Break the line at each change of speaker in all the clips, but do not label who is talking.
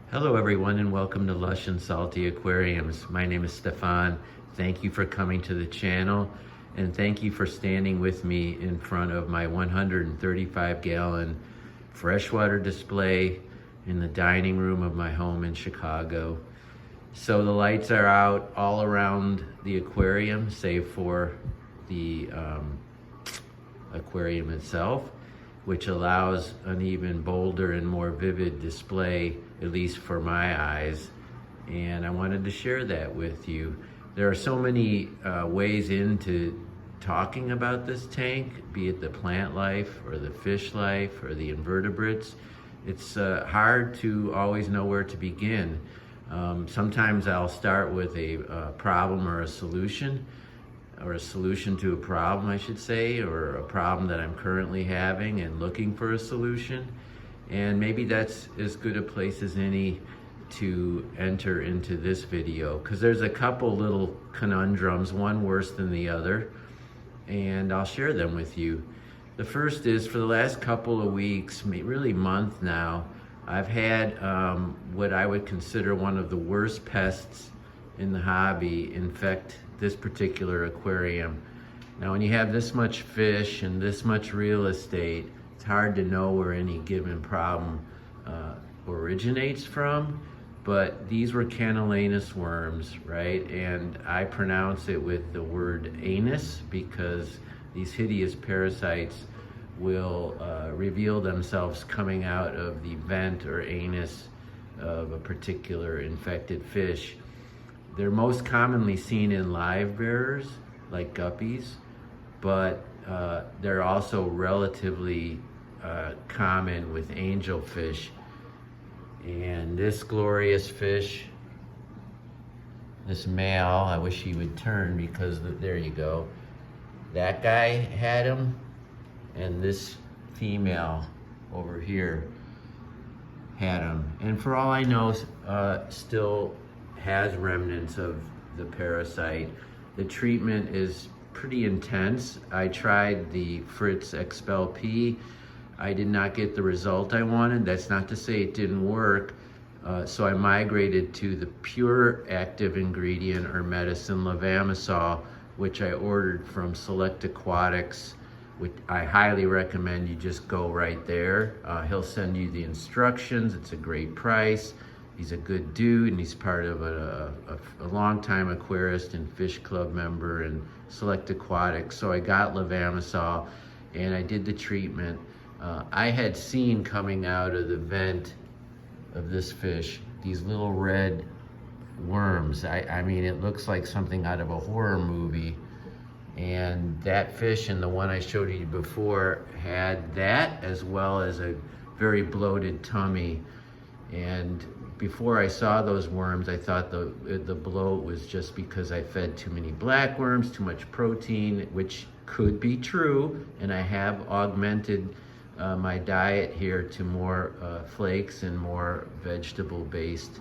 Hello everyone and welcome to Lush and Salty Aquariums. My name is Stefan. Thank you for coming to the channel and thank you for standing with me in front of my 135-gallon freshwater display in the dining room of my home in Chicago. So the lights are out all around the aquarium save for the aquarium itself, which allows an even bolder and more vivid display, at least for my eyes. And I wanted to share that with you. There are so many ways into talking about this tank, be it the plant life or the fish life or the invertebrates. It's hard to always know where to begin. Sometimes I'll start with a problem or a solution to a problem, I should say, or a problem that I'm currently having and looking for a solution. And maybe that's as good a place as any to enter into this video, because there's a couple little conundrums, one worse than the other, and I'll share them with you. The first is, for the last couple of weeks, really month now, I've had what I would consider one of the worst pests in the hobby infect this particular aquarium. Now, when you have this much fish and this much real estate, it's hard to know where any given problem originates from, but these were Canalenus worms, right? And I pronounce it with the word anus because these hideous parasites will reveal themselves coming out of the vent or anus of a particular infected fish. They're most commonly seen in live bearers, like guppies, but they're also relatively common with angelfish. And this glorious fish, this male, I wish he would turn because there you go. That guy had him, and this female over here had him. And for all I know, still has remnants of the parasite. The treatment is pretty intense. I tried the Fritz Expel P. I did not get the result I wanted. That's not to say it didn't work. So I migrated to the pure active ingredient or medicine Levamisole, which I ordered from Select Aquatics, which I highly recommend you just go right there. He'll send you the instructions. It's a great price. He's a good dude, and he's part of a long-time aquarist and fish club member and Select Aquatics. So I got Levamisole, and I did the treatment. I had seen coming out of the vent of this fish these little red worms. I mean, it looks like something out of a horror movie. And that fish and the one I showed you before had that, as well as a very bloated tummy. And before I saw those worms, I thought the bloat was just because I fed too many black worms, too much protein, which could be true. And I have augmented my diet here to more flakes and more vegetable-based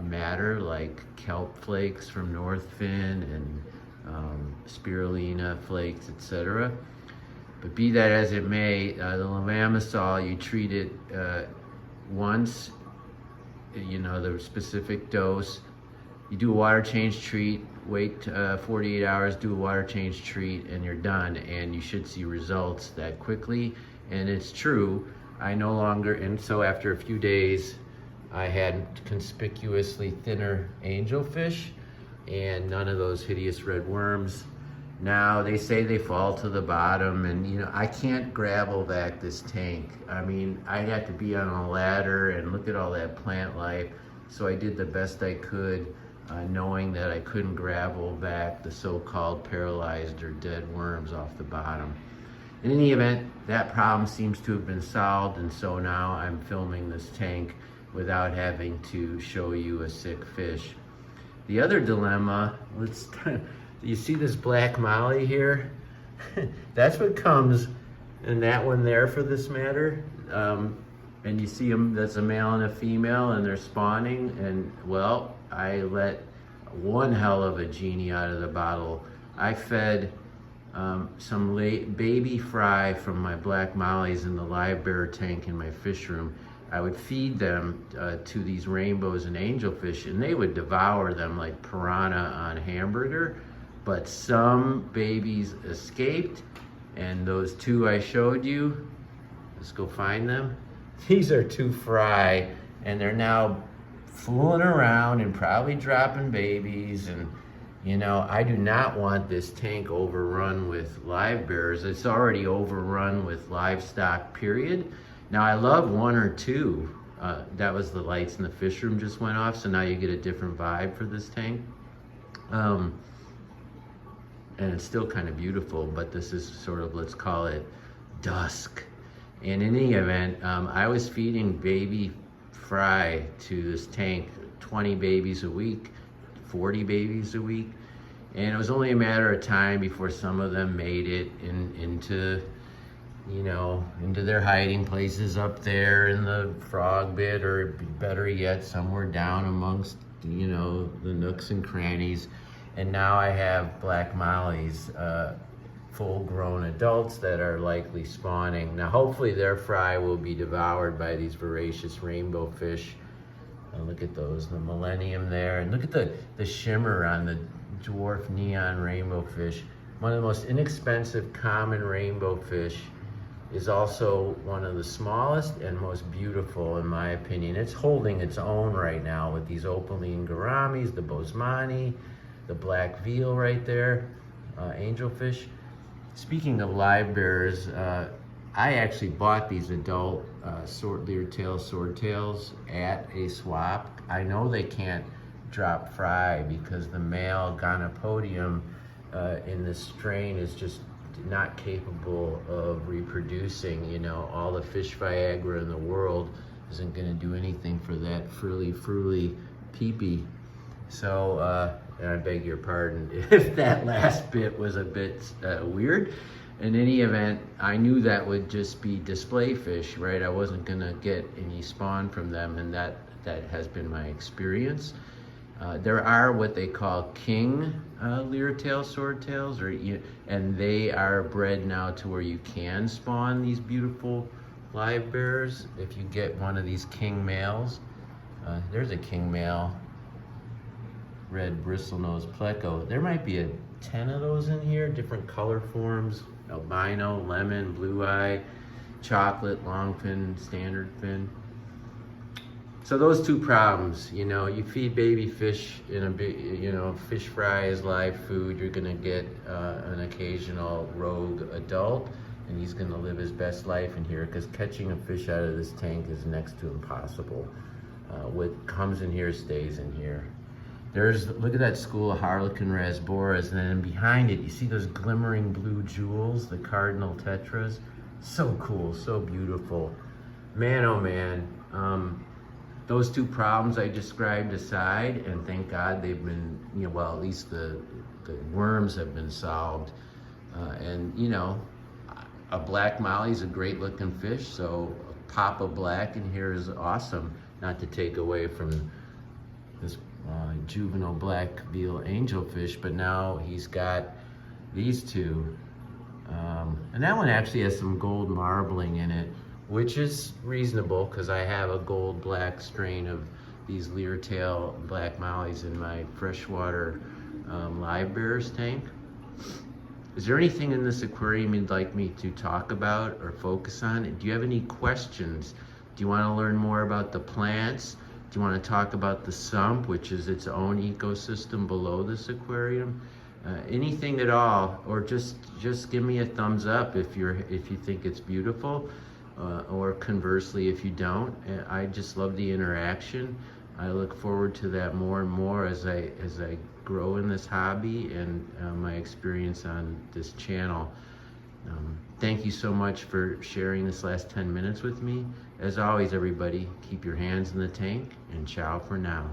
matter, like kelp flakes from Northfin and spirulina flakes, etc. But be that as it may, the Levamisole, you treat it once, you know, the specific dose. You do a water change treat, wait 48 hours, do a water change treat, and you're done. And you should see results that quickly. And it's true, I no longer, and so after a few days, I had conspicuously thinner angelfish and none of those hideous red worms. Now they say they fall to the bottom, and you know, I can't gravel vac this tank. I mean, I had to be on a ladder and look at all that plant life. So I did the best I could, knowing that I couldn't gravel vac the so-called paralyzed or dead worms off the bottom. In any event, that problem seems to have been solved, and so now I'm filming this tank without having to show you a sick fish. The other dilemma, you see this black molly here? That's what comes, and that one there for this matter. And you see them, that's a male and a female, and they're spawning, and well, I let one hell of a genie out of the bottle. I fed some baby fry from my black mollies in the live bear tank in my fish room. I would feed them to these rainbows and angelfish, and they would devour them like piranha on hamburger. But some babies escaped, and those two I showed you, let's go find them. These are two fry, and they're now fooling around and probably dropping babies. And you know, I do not want this tank overrun with live bears. It's already overrun with livestock, period. Now I love one or two. That was the lights in the fish room just went off, so now you get a different vibe for this tank. And it's still kind of beautiful, but this is sort of, let's call it dusk. In any event, I was feeding baby fry to this tank, 20 babies a week, 40 babies a week. And it was only a matter of time before some of them made it into, you know, into their hiding places up there in the frog bit, or better yet, somewhere down amongst, you know, the nooks and crannies. And now I have black mollies, full-grown adults that are likely spawning. Now, hopefully their fry will be devoured by these voracious rainbow fish. And look at those, the millennium there. And look at the shimmer on the dwarf neon rainbow fish. One of the most inexpensive common rainbow fish, is also one of the smallest and most beautiful, in my opinion. It's holding its own right now with these opaline gouramis, the bosemani, the black veal right there, angelfish. Speaking of live bears, I actually bought these adult leer-tail swordtails at a swap. I know they can't drop fry because the male gonopodium in this strain is just not capable of reproducing. You know, all the fish Viagra in the world isn't gonna do anything for that frilly peepee. So, and I beg your pardon if that last bit was a bit weird. In any event, I knew that would just be display fish, right? I wasn't gonna get any spawn from them, and that has been my experience. There are what they call king leer-tail swordtails, and they are bred now to where you can spawn these beautiful live bears if you get one of these king males. There's a king male, red bristlenose pleco. There might be 10 of those in here, different color forms, albino, lemon, blue eye, chocolate, long fin, standard fin. So those two problems, you know, you feed baby fish in a big, you know, fish fry is live food, you're gonna get an occasional rogue adult, and he's gonna live his best life in here, because catching a fish out of this tank is next to impossible. What comes in here stays in here. Look at that school of Harlequin rasboras, and then behind it, you see those glimmering blue jewels, the cardinal tetras. So cool, so beautiful. Man, oh man. Those two problems I described aside, and thank God they've been, you know, well, at least the worms have been solved. And, you know, a black molly is a great looking fish, so a pop of black in here is awesome, not to take away from this juvenile black veal angelfish, but now he's got these two. And that one actually has some gold marbling in it, which is reasonable because I have a gold black strain of these leer-tail black mollies in my freshwater live bears tank. Is there anything in this aquarium you'd like me to talk about or focus on? Do you have any questions? Do you want to learn more about the plants? Do you want to talk about the sump, which is its own ecosystem below this aquarium? Anything at all, or just give me a thumbs up if you think it's beautiful, or conversely if you don't. I just love the interaction. I look forward to that more and more as I grow in this hobby and my experience on this channel. Thank you so much for sharing this last 10 minutes with me. As always, everybody, keep your hands in the tank, and ciao for now.